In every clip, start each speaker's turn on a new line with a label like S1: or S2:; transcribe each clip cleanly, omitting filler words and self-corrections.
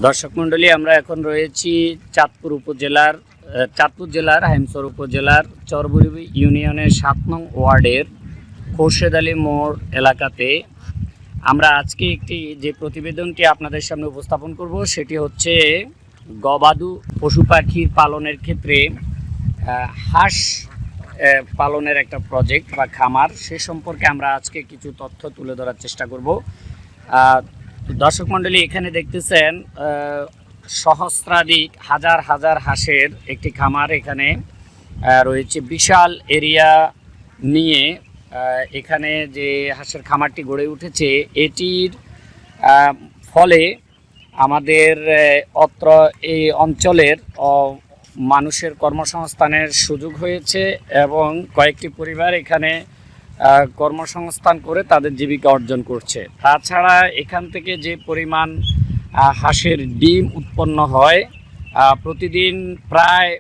S1: দর্শক মণ্ডলী, আমরা এখন রয়েছি চাঁদপুর জেলার হাইমচর উপজেলার চরবুরি ইউনিয়নের ৭ নং ওয়ার্ডের খোরশেদ আলী মোড় এলাকাতে। আমরা আজকে যে প্রতিবেদনটি আপনাদের সামনে উপস্থাপন করব সেটি হচ্ছে গবাদু পশু পাখির পালনের ক্ষেত্রে হাঁস পালনের একটা প্রজেক্ট বা খামার, সে সম্পর্কে আমরা আজকে কিছু তথ্য তুলে ধরার চেষ্টা করব। দর্শক মণ্ডলী, এখানে দেখতেছেন সহস্রাধিক হাজার হাজার হাঁসের একটি খামার এখানে রয়েছে। বিশাল এরিয়া নিয়ে এখানে যে হাঁসের খামারটি গড়ে উঠেছে, এটির ফলে আমাদের অত্র এই অঞ্চলের মানুষের কর্মসংস্থানের সুযোগ হয়েছে এবং কয়েকটি পরিবার এখানে কর্মসংস্থান করে তাদের জীবিকা অর্জন করছে। তাছাড়া এখান থেকে যে পরিমাণ হাঁসের ডিম উৎপন্ন হয়, প্রতিদিন প্রায়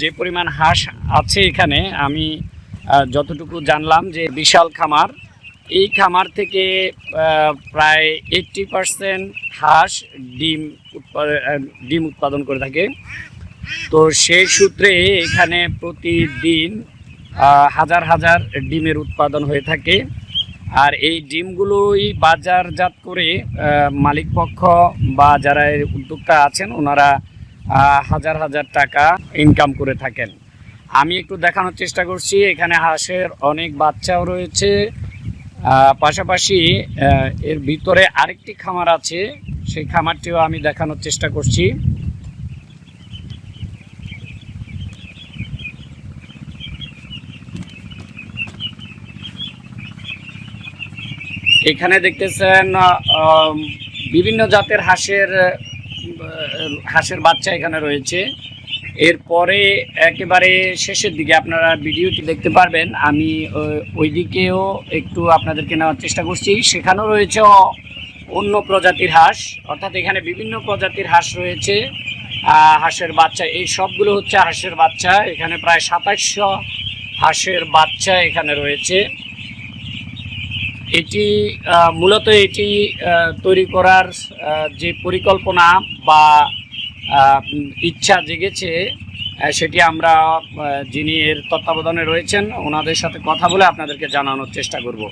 S1: যে পরিমাণ হাঁস আছে এখানে, আমি যতটুকু জানলাম যে বিশাল খামার, এই খামার থেকে প্রায় 80% হাঁস ডিম উৎপাদন করে থাকে। তো সেই সূত্রে এখানে প্রতিদিন হাজার হাজার ডিমের উৎপাদন হয়ে থাকে। আর এই ডিমগুলোই বাজারজাত করে মালিকপক্ষ বা যারা উদ্যোক্তা আছেন ওনারা হাজার হাজার টাকা ইনকাম করে থাকেন। আমি একটু দেখানোর চেষ্টা করছি, এখানে হাঁসের অনেক বাচ্চাও রয়েছে। পাশাপাশি এর ভিতরে আরেকটি খামার আছে, সেই খামারটিও আমি দেখানোর চেষ্টা করছি। এখানে দেখতেছেন বিভিন্ন জাতের হাঁসের বাচ্চা এখানে রয়েছে। এরপরে একেবারে শেষের দিকে আপনারা ভিডিওটি দেখতে পারবেন, আমি ওই দিকেও একটু আপনাদেরকে নেওয়ার চেষ্টা করছি। সেখানেও রয়েছে অন্য প্রজাতির হাঁস, অর্থাৎ এখানে বিভিন্ন প্রজাতির হাঁস রয়েছে। হাঁসের বাচ্চা, এই সবগুলো হচ্ছে হাঁসের বাচ্চা। এখানে প্রায় ২৭০০ হাঁসের বাচ্চা এখানে রয়েছে। এটি মূলত তৈরি করার যে পরিকল্পনা বা ইচ্ছা জেগেছে, সেটি আমরা যিনি এর তত্ত্বাবধানে রয়েছেন ওনাদের সাথে কথা বলে আপনাদেরকে জানানোর চেষ্টা করব।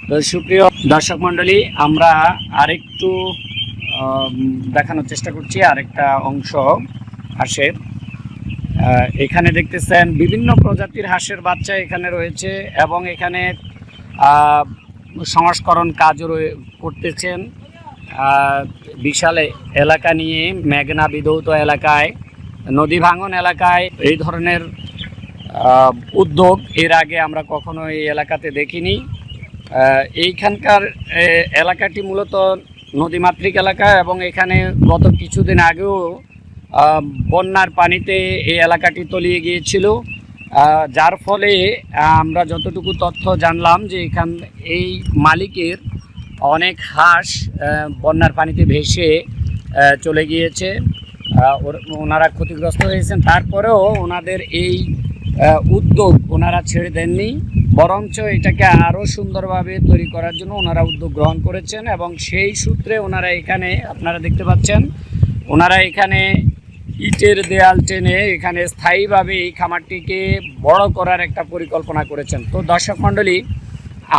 S1: তো সুপ্রিয় দর্শক মণ্ডলী, আমরা আরেকটু দেখানোর চেষ্টা করছি আরেকটা অংশ হাঁসের। এখানে দেখতেছেন বিভিন্ন প্রজাতির হাঁসের বাচ্চা এখানে রয়েছে এবং এখানে সংস্করণ কাজও করতেছেন। বিশাল এলাকা নিয়ে মেঘনা বিধৌত এলাকায়, নদী ভাঙন এলাকায় এই ধরনের উদ্যোগ এর আগে আমরা কখনো এই এলাকাতে দেখিনি। এইখানকার এলাকাটি মূলত নদীমাতৃক এলাকা এবং এখানে গত কিছুদিন আগেও বন্যার পানিতে এই এলাকাটি তলিয়ে গিয়েছিল, যার ফলে আমরা যতটুকু তথ্য জানলাম যে এই মালিকের অনেক হাঁস বন্যার পানিতে ভেসে চলে গিয়েছে, ওনারা ক্ষতিগ্রস্ত হয়েছেন। তারপরেও ওনাদের এই উদ্যোগ ওনারা ছেড়ে দেননি, বরঞ্চ এটাকে আরও সুন্দরভাবে তৈরি করার জন্য ওনারা উদ্যোগ গ্রহণ করেছেন এবং সেই সূত্রে ওনারা এখানে, আপনারা দেখতে পাচ্ছেন, ওনারা এখানে ইটের দেয়াল টেনে এখানে স্থায়ীভাবে এই খামারটিকে বড় করার একটা পরিকল্পনা করেছেন। তো দর্শক মণ্ডলী,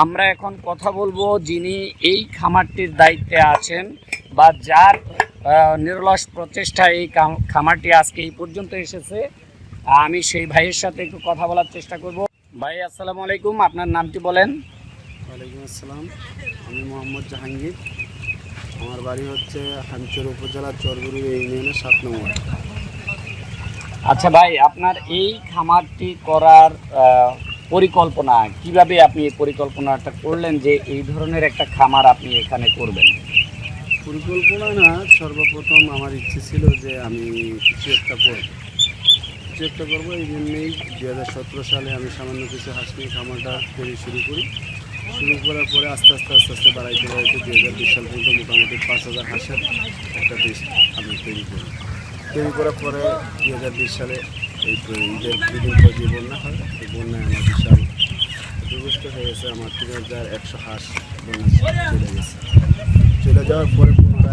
S1: আমরা এখন কথা বলবো যিনি এই খামারটির দায়িত্বে আছেন বা যার নিরলস প্রচেষ্টায় এই খামারটি আজকে এই পর্যন্ত এসেছে, আমি সেই ভাইয়ের সাথে একটু কথা বলার চেষ্টা করব। ভাই, আসসালামু আলাইকুম, আপনার নামটি বলেন।
S2: ওয়ালাইকুম আসসালাম, আমি মোহাম্মদ জাহাঙ্গীর। আমার বাড়ি হচ্ছে হাইমচর উপজেলার চরবুরি ইউনিয়নের ৭ নং ওয়ার্ড।
S1: আচ্ছা ভাই, আপনার এই খামারটি করার পরিকল্পনা কিভাবে, আপনি এই পরিকল্পনাটা করলেন যে এই ধরনের একটা খামার আপনি এখানে করবেন?
S2: পরিকল্পনা না, সর্বপ্রথম আমার ইচ্ছে ছিল যে আমি কিছু একটা করবো। এই জন্যেই 2017 সালে আমি সামান্য কিছু হাঁস নিয়ে খামারটা শুরু করার পরে আস্তে আস্তে বাড়াইতে 2020 সাল পর্যন্ত মোটামুটি 5000 হাঁসের একটা দেশ আমি তৈরি করার পরে 2020 সালে এই ঈদের দুদিন পর যে বন্যা হয়, এই বন্যায় আমার বিশাল ক্ষতিগ্রস্ত হয়ে গেছে। আমার 3100 হাঁস বন্যা চলে যাওয়ার পরে পুনরায়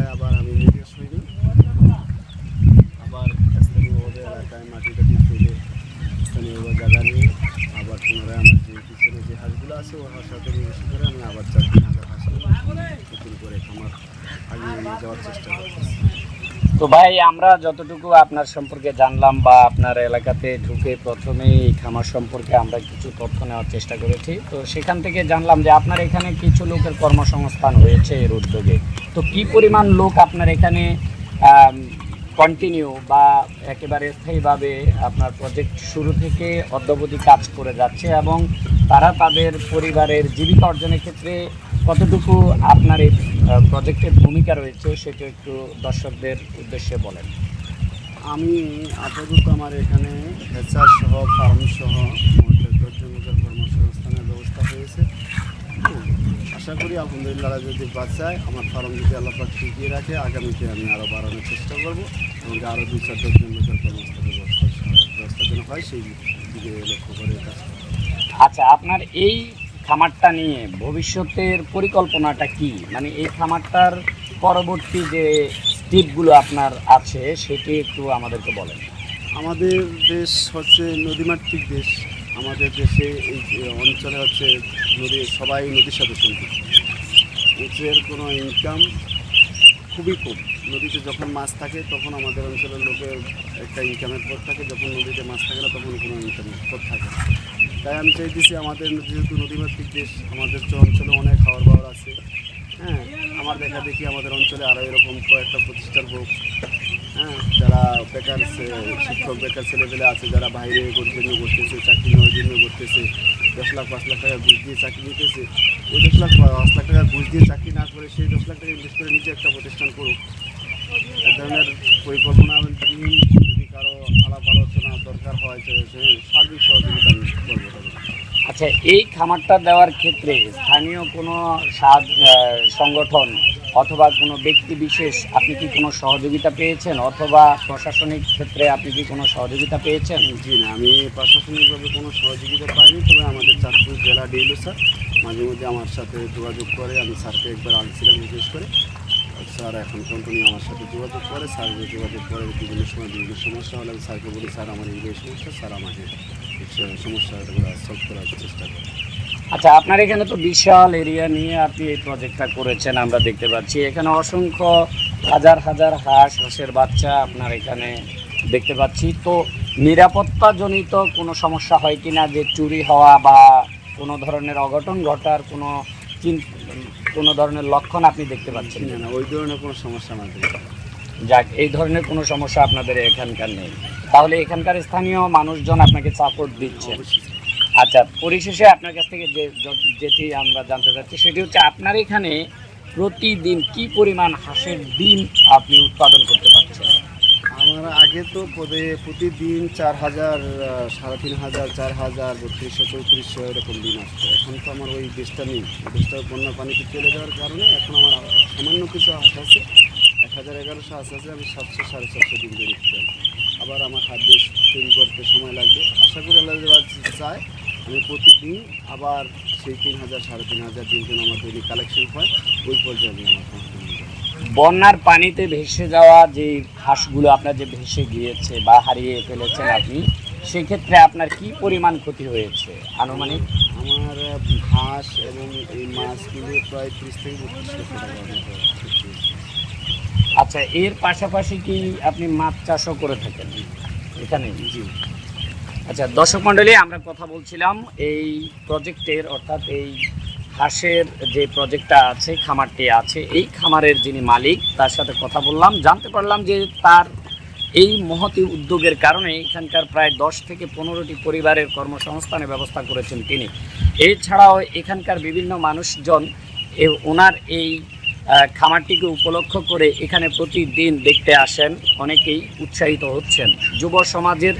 S2: খামার আগিয়ে নিয়ে যাওয়ার চেষ্টা করতেছি।
S1: তো ভাই, আমরা যতটুকু আপনার সম্পর্কে জানলাম বা আপনার এলাকাতে ঢুকে প্রথমেই এই খামার সম্পর্কে আমরা কিছু তথ্য নেওয়ার চেষ্টা করেছি, তো সেখান থেকে জানলাম যে আপনার এখানে কিছু লোকের কর্মসংস্থান হয়েছে এর উদ্যোগে। তো কি পরিমাণ লোক আপনার এখানে কন্টিনিউ বা একেবারে স্থায়ীভাবে আপনার প্রজেক্ট শুরু থেকে অদ্যাবধি কাজ করে যাচ্ছে এবং তারা তাদের পরিবারের জীবিকা অর্জনের ক্ষেত্রে কতটুকু আপনার এই প্রজেক্টের ভূমিকা রয়েছে সেটা একটু দর্শকদের উদ্দেশ্যে বলেন।
S2: আমি আপাতত আমার এখানে হেচার সহ ফার্ম সহ মোট 10 জনের কর্মসংস্থানের ব্যবস্থা হয়েছে। আশা করি আলহামদুলিল্লাহ যদি বাঁচায়, আমার ফার্ম যদি আল্লাপাক টিকিয়ে রাখে, আগামীতে আমি আরও বাড়ানোর চেষ্টা করবো এবং আরও 2-4 জন লোকের কর্মসংস্থানের ব্যবস্থা যেন হয় সেই দিকে লক্ষ্য করে কাজ করব।
S1: আচ্ছা, আপনার এই খামারটা নিয়ে ভবিষ্যতের পরিকল্পনাটা কি? মানে এই খামারটার পরবর্তী যে স্টেপগুলো আপনার আছে সেটি একটু আমাদেরকে বলেন।
S2: আমাদের দেশ হচ্ছে নদীমাতৃক দেশ। আমাদের দেশে এই অঞ্চলে হচ্ছে সবাই নদীর সাথে সম্পৃক্ত। মাছের কোনো ইনকাম খুবই কম। নদীতে যখন মাছ থাকে তখন আমাদের অঞ্চলের লোকের একটা ইনকামের পথ থাকে, যখন নদীতে মাছ থাকে না তখন কোনো ইনকামের পথ থাকে না। তাই আমি চাইতেছি আমাদের যেহেতু নদীমাতৃক দেশ, আমাদের অঞ্চলে অনেক খাওয়ার বাওয়ার আছে। হ্যাঁ, আমার দেখা দেখি আমাদের অঞ্চলে আরও এরকম কয়েকটা প্রতিষ্ঠান হোক। হ্যাঁ, যারা বেকার শিক্ষক বেকার ছেলেপেলে আছে, যারা বাইরে জন্য করতেছে, চাকরি নেওয়ার জন্য করতেছে, 10 লাখ 5 লাখ টাকা ঘুষ দিয়ে চাকরি নিতেছে, ওই 10 লাখ 5 লাখ টাকা ঘুষ দিয়ে চাকরি না করে সেই 10 লাখ টাকা ইনভেস্ট করে নিজে একটা প্রতিষ্ঠান করুক। এ ধরনের পরিকল্পনা যদি কারো আলাপ আলোচনা দরকার হয় সার্বিক সহযোগিতা আমি করবো তাদের।
S1: আচ্ছা, এই খামারটা দেওয়ার ক্ষেত্রে স্থানীয় কোনো সংগঠন অথবা কোনো ব্যক্তি বিশেষ আপনি কি কোনো সহযোগিতা পেয়েছেন, অথবা প্রশাসনিক ক্ষেত্রে আপনি কি কোনো সহযোগিতা পেয়েছেন?
S2: জি না, আমি প্রশাসনিকভাবে কোনো সহযোগিতা পাইনি, তবে আমাদের চাঁদপুর জেলা ডিএলও স্যার মাঝে মধ্যে আমার সাথে যোগাযোগ করে। আমি স্যারকে একবার আনছিলাম বিশেষ করে, স্যার এখন কন্টিনিউ আমার সাথে যোগাযোগ করে। স্যার যোগাযোগ করে বিভিন্ন সময় বিভিন্ন সমস্যা হলে আমি স্যারকে বলি, স্যার আমার এই সমস্যা, স্যার আমাকে সমস্যাগুলো সলভ করার চেষ্টা করে।
S1: আচ্ছা, আপনার এখানে তো বিশাল এরিয়া নিয়ে আপনি এই প্রজেক্টটা করেছেন, আমরা দেখতে পাচ্ছি এখানে অসংখ্য হাজার হাজার হাঁসের বাচ্চা আপনার এখানে দেখতে পাচ্ছি। তো নিরাপত্তাজনিত কোনো সমস্যা হয় কি না, যে চুরি হওয়া বা কোনো ধরনের অঘটন ঘটার কোনো ধরনের লক্ষণ আপনি দেখতে পাচ্ছেন?
S2: না না, ওই ধরনের কোনো সমস্যা আমাদের।
S1: যাক, এই ধরনের কোনো সমস্যা আপনাদের এখানকার নেই, তাহলে এখানকার স্থানীয় মানুষজন আপনাকে সাপোর্ট দিচ্ছে। আচ্ছা, পরিশেষে আপনার কাছ থেকে যেটি আমরা জানতে চাচ্ছি সেটি হচ্ছে আপনার এখানে প্রতিদিন কি পরিমাণ হাঁসের ডিম আপনি উৎপাদন করতে পারছেন?
S2: আমার আগে তো প্রতিদিন 4000, 3500, 4000, 3200, 3400 এরকম ডিম আসতো। এখন তো আমার ওই দেশটা নেই, দেশটা বন্যা পানিতে চলে যাওয়ার কারণে এখন আমার সামান্য কিছু হাঁস আছে, 1000-1100 হাঁস আছে। আমি 700-750 ডিম বের করতে পারি। আবার আমার খাদ্য তৈরি করতে সময় লাগবে। আশা করি আল্লাহ চায় আমি প্রতিদিন আবার সেই 3000-3500 ডিম যেন আমার দৈনিক কালেকশন হয়, ওই পর্যায়ে আমি আমার
S1: বন্যার পানিতে ভেসে যাওয়া যে হাঁসগুলো আপনার যে ভেসে গিয়েছে বা হারিয়ে ফেলেছেন আপনি, সেক্ষেত্রে আপনার কি পরিমাণ ক্ষতি হয়েছে আনুমানিক?
S2: আমার হাঁস এবং এই মাছ মিলিয়ে প্রায় 30-32 লক্ষ টাকার মতো।
S1: আচ্ছা, এর পাশাপাশি কি আপনি মাছ চাষও করে থাকেন এখানে?
S2: জি।
S1: আচ্ছা, দর্শক মণ্ডলী, আমরা কথা বলছিলাম এই প্রজেক্টের, অর্থাৎ এই হাঁসের যে প্রজেক্টটা আছে, খামারটি আছে, এই খামারের যিনি মালিক তার সাথে কথা বললাম, জানতে পারলাম যে তার এই মহতি উদ্যোগের কারণে এখানকার প্রায় 10 থেকে 15টি পরিবারের কর্মসংস্থানের ব্যবস্থা করেছেন তিনি। এছাড়াও এখানকার বিভিন্ন মানুষজন ওনার এই খামারটিকে উপলক্ষ করে এখানে প্রতিদিন দেখতে আসেন, অনেকেই উৎসাহিত হচ্ছেন। যুব সমাজের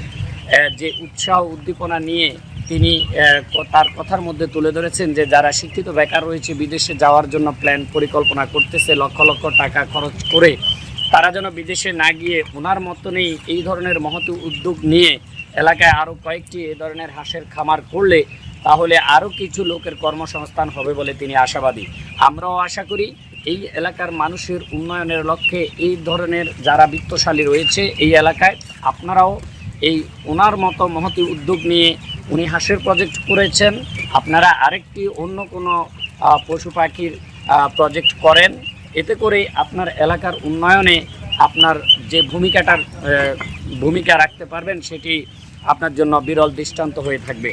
S1: যে উৎসাহ উদ্দীপনা নিয়ে তিনি তার কথার মধ্যে তুলে ধরেছেন যে যারা শিক্ষিত বেকার রয়েছে, বিদেশে যাওয়ার জন্য পরিকল্পনা করতেছে লক্ষ লক্ষ টাকা খরচ করে, তারা যেন বিদেশে না গিয়ে ওনার মতনই এই ধরনের মহৎ উদ্যোগ নিয়ে এলাকায় আরও কয়েকটি এই ধরনের হাঁসের খামার করলে তাহলে আরও কিছু লোকের কর্মসংস্থান হবে বলে তিনি আশাবাদী। আমরাও আশা করি এই এলাকার মানুষের উন্নয়নের লক্ষ্যে এই ধরনের যারা বিত্তশালী রয়েছে এই এলাকায়, আপনারাও এই ওনার মতো মহতি উদ্যোগ নিয়ে উনি হাঁসের প্রজেক্ট করেছেন, আপনারা আরেকটি অন্য কোনো পশু পাখির প্রজেক্ট করেন এতে করে আপনার এলাকার উন্নয়নে আপনার যে ভূমিকা রাখতে পারবেন সেটি আপনার জন্য বিরল দৃষ্টান্ত হয়ে থাকবে।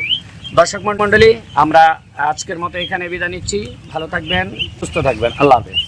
S1: দর্শক মণ্ডলী, আমরা আজকের মতো এখানে বিদায় নিচ্ছি। ভালো থাকবেন, সুস্থ থাকবেন। আল্লাহ হাফেজ।